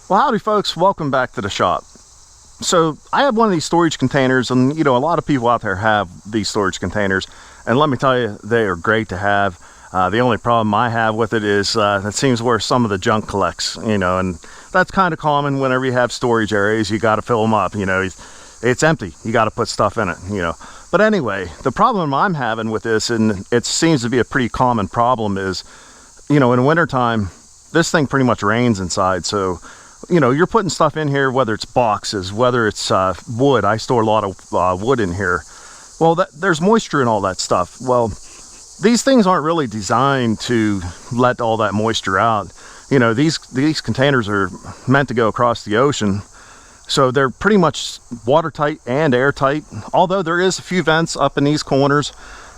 Well, howdy folks, welcome back to the shop. So I have one of these storage containers, and you know, a lot of people out there have these storage containers, and let me tell you, they are great to have. The only problem I have with it is it seems where some of the junk collects, you know, and that's kind of common whenever you have storage areas. You got to fill them up, you know. It's empty, you got to put stuff in it, you know. But anyway, the problem I'm having with this, and it seems to be a pretty common problem, is, you know, in wintertime this thing pretty much rains inside. So you know, you're putting stuff in here, whether it's boxes, whether it's wood. I store a lot of wood in here. Well, there's moisture in all that stuff. Well, these things aren't really designed to let all that moisture out. You know, these containers are meant to go across the ocean, so they're pretty much watertight and airtight. Although there is a few vents up in these corners,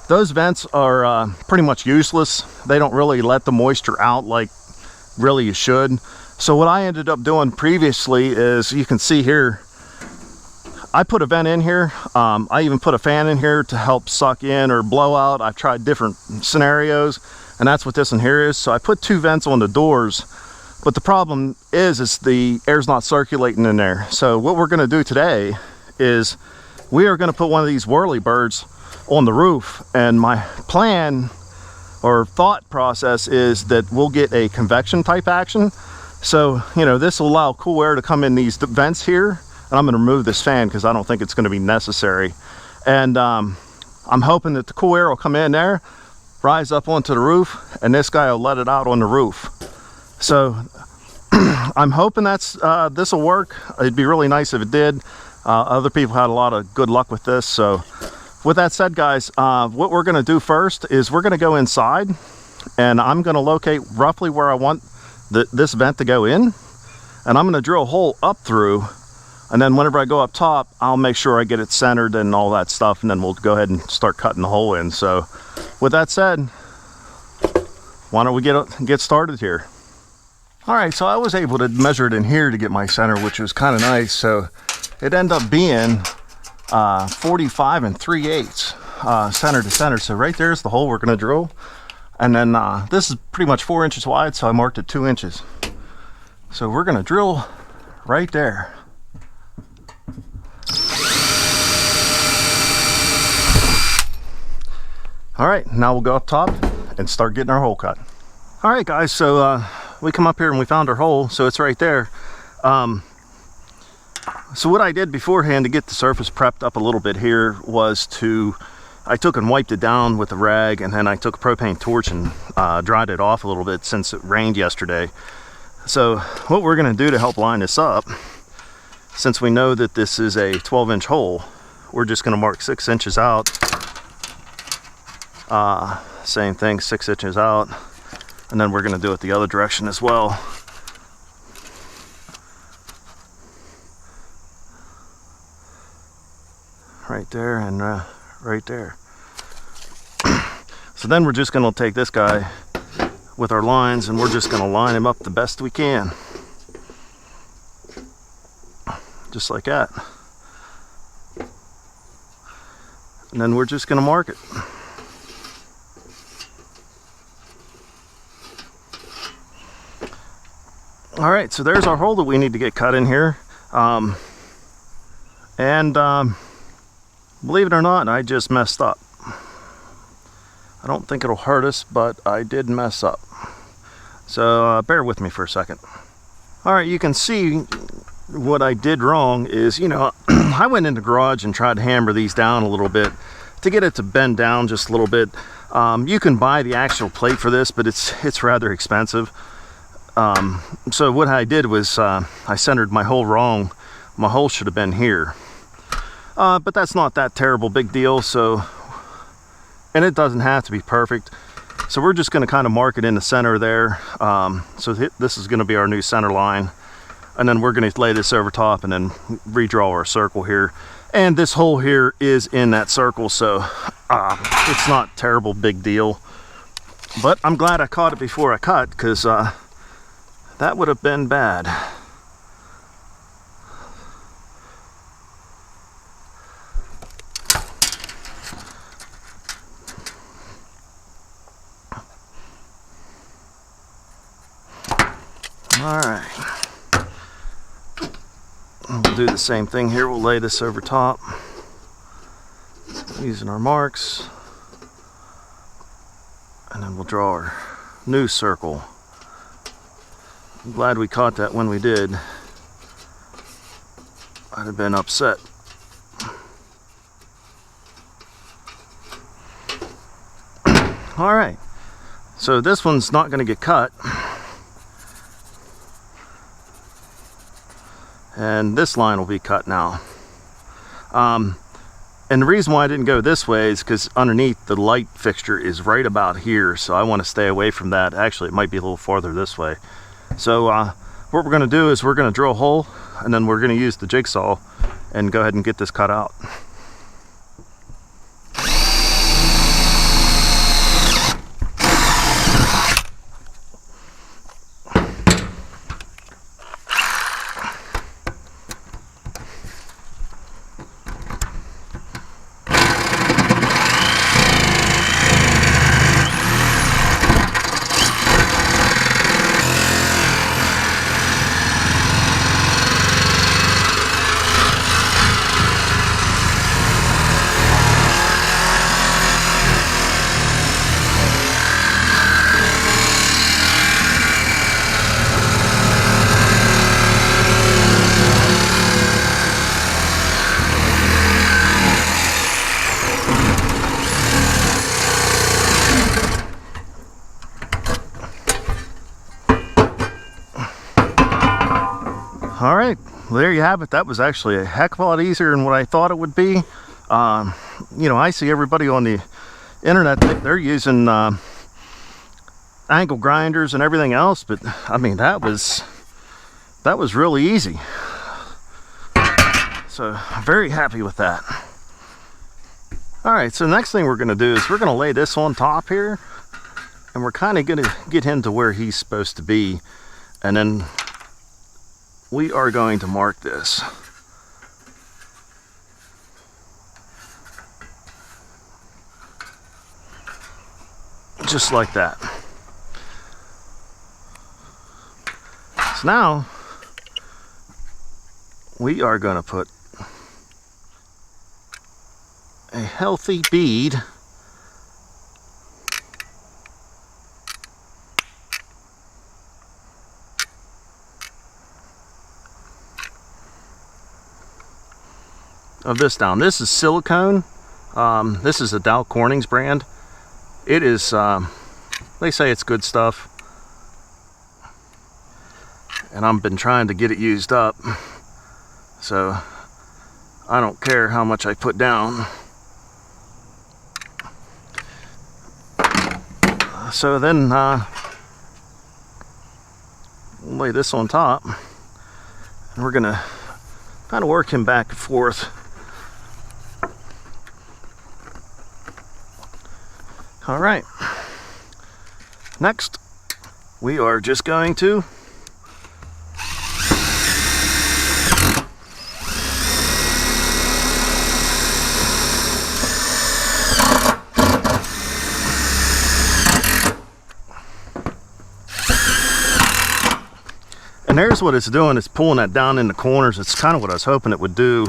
those vents are pretty much useless. They don't really let the moisture out like really you should. So what I ended up doing previously is, you can see here, I put a vent in here. I even put a fan in here to help suck in or blow out. I've tried different scenarios, and that's what this in here is. So I put two vents on the doors, but the problem is the air's not circulating in there. So what we're gonna do today is we are gonna put one of these whirlybirds on the roof, and my plan or thought process is that we'll get a convection type action. So, you know, this will allow cool air to come in these vents here, and I'm going to remove this fan because I don't think it's going to be necessary. And I'm hoping that the cool air will come in there, rise up onto the roof, and this guy will let it out on the roof. So I'm hoping that's this will work. It'd be really nice if it did. Other people had a lot of good luck with this. So with that said, guys, what we're going to do first is we're going to go inside, and I'm going to locate roughly where I want this vent to go in, and I'm going to drill a hole up through, and then whenever I go up top, I'll make sure I get it centered and all that stuff, and then we'll go ahead and start cutting the hole in. So with that said, why don't we get started here. All right, so I was able to measure it in here to get my center, which was kind of nice. So it ended up being 45 3/8 center to center. So right there's the hole we're going to drill. And then this is pretty much 4 inches wide, so I marked it 2 inches. So we're gonna drill right there. All right, now we'll go up top and start getting our hole cut. All right, guys, so we come up here and we found our hole, so it's right there. So what I did beforehand to get the surface prepped up a little bit here was I took and wiped it down with a rag, and then I took a propane torch and dried it off a little bit since it rained yesterday. So what we're going to do to help line this up, since we know that this is a 12-inch hole, we're just going to mark 6 inches out. Same thing, 6 inches out, and then we're going to do it the other direction as well. Right there and right there. So then we're just going to take this guy with our lines, and we're just going to line him up the best we can, just like that. And then we're just going to mark it. All right, so there's our hole that we need to get cut in here. Believe it or not, I just messed up. I don't think it'll hurt us, but I did mess up. So bear with me for a second. All right, you can see what I did wrong is, you know, I went in the garage and tried to hammer these down a little bit to get it to bend down just a little bit. You can buy the actual plate for this, but it's rather expensive. So what I did was I centered my hole wrong. My hole should have been here. But that's not that terrible big deal. So, and it doesn't have to be perfect. So we're just going to kind of mark it in the center there. So this is going to be our new center line. And then we're going to lay this over top and then redraw our circle here. And this hole here is in that circle. So it's not terrible big deal. But I'm glad I caught it before I cut, because that would have been bad. All right, We'll do the same thing here. We'll lay this over top using our marks, and then we'll draw our new circle. I'm glad we caught that when we did. I'd have been upset. All right, so this one's not going to get cut. And this line will be cut now. And the reason why I didn't go this way is because underneath the light fixture is right about here, so I want to stay away from that. Actually, it might be a little farther this way. So what we're going to do is we're going to drill a hole, and then we're going to use the jigsaw and go ahead and get this cut out. All right, well, there you have it. That was actually a heck of a lot easier than what I thought it would be. You know, I see everybody on the internet, they're using angle grinders and everything else, but I mean, that was really easy. So very happy with that. All right, so the next thing we're gonna do is we're gonna lay this on top here, and we're kind of gonna get him to where he's supposed to be, and then we are going to mark this. Just like that. So now we are going to put a healthy bead of this down. This is silicone. This is the Dow Corning's brand. It is, they say it's good stuff. And I've been trying to get it used up. So I don't care how much I put down. So then we'll lay this on top. And we're gonna kind of work him back and forth. All right, next we are just going to and there's what it's doing, it's pulling that down in the corners. It's kind of what I was hoping it would do.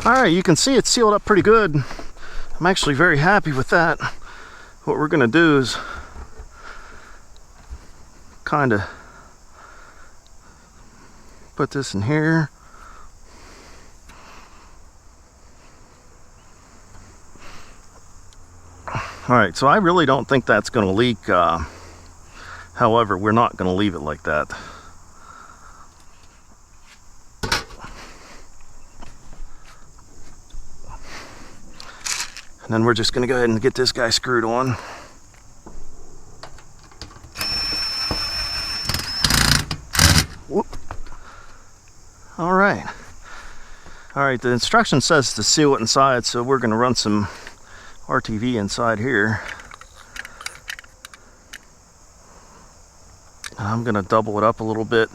All right, you can see it's sealed up pretty good. I'm actually very happy with that. What we're gonna do is kind of put this in here. All right, so I really don't think that's gonna leak. However, we're not gonna leave it like that. And then we're just gonna go ahead and get this guy screwed on. Whoop. All right. All right, the instruction says to seal it inside, so we're gonna run some RTV inside here. And I'm gonna double it up a little bit.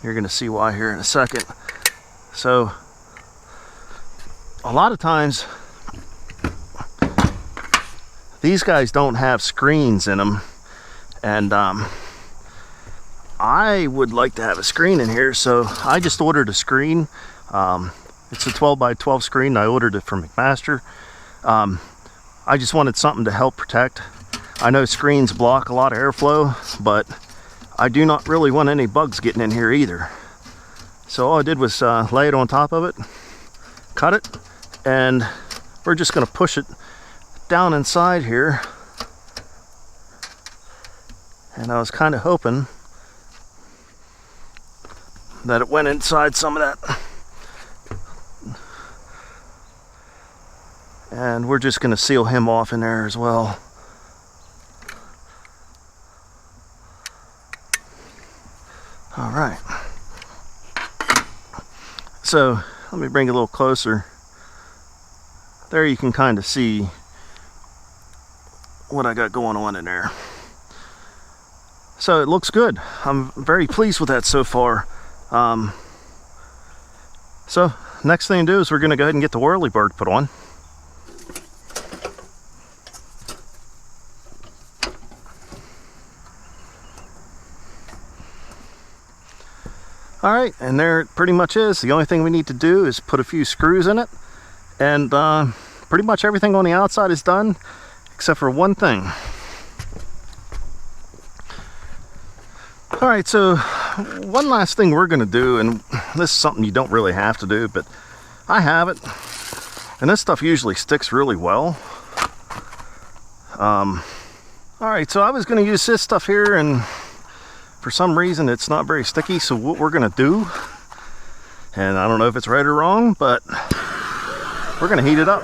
You're gonna see why here in a second. So, a lot of times, these guys don't have screens in them, and I would like to have a screen in here, so I just ordered a screen. It's a 12 by 12 screen. I ordered it from McMaster. I just wanted something to help protect. I know screens block a lot of airflow, but I do not really want any bugs getting in here either. So all I did was lay it on top of it, cut it, and we're just going to push it down inside here. And I was kind of hoping that it went inside some of that. And we're just going to seal him off in there as well. All right. So let me bring it a little closer. There you can kind of see what I got going on in there. So it looks good. I'm very pleased with that so far. So next thing to do is we're going to go ahead and get the whirlybird put on. All right, and there it pretty much is. The only thing we need to do is put a few screws in it, and pretty much everything on the outside is done except for one thing. All right, so one last thing we're gonna do, and this is something you don't really have to do, but I have it, and this stuff usually sticks really well. All right, so I was gonna use this stuff here, and for some reason it's not very sticky, so what we're gonna do, and I don't know if it's right or wrong, but we're gonna heat it up.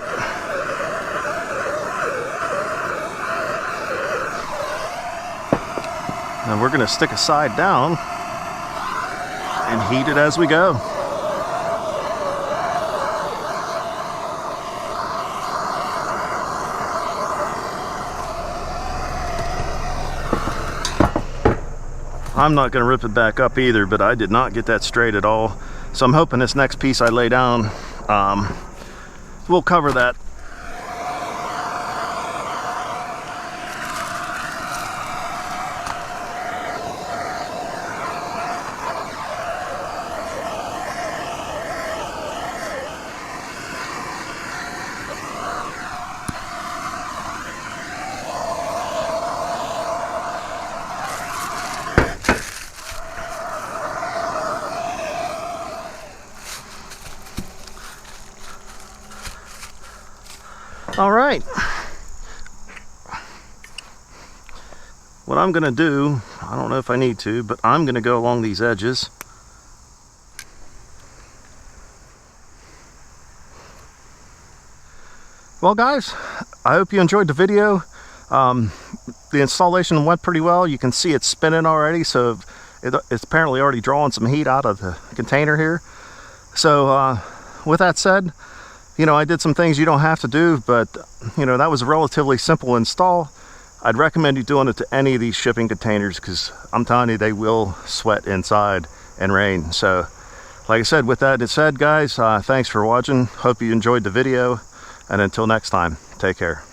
And we're gonna stick a side down and heat it as we go. I'm not going to rip it back up either, but I did not get that straight at all. So I'm hoping this next piece I lay down will cover that. All right, what I'm gonna do, I don't know if I need to, but I'm gonna go along these edges. Well guys, I hope you enjoyed the video. The installation went pretty well. You can see it's spinning already, so it's apparently already drawing some heat out of the container here. So with that said, you know, I did some things you don't have to do, but you know, that was a relatively simple install. I'd recommend you doing it to any of these shipping containers, because I'm telling you, they will sweat inside and rain. So like I said, with that said, guys, thanks for watching. Hope you enjoyed the video, and until next time, take care.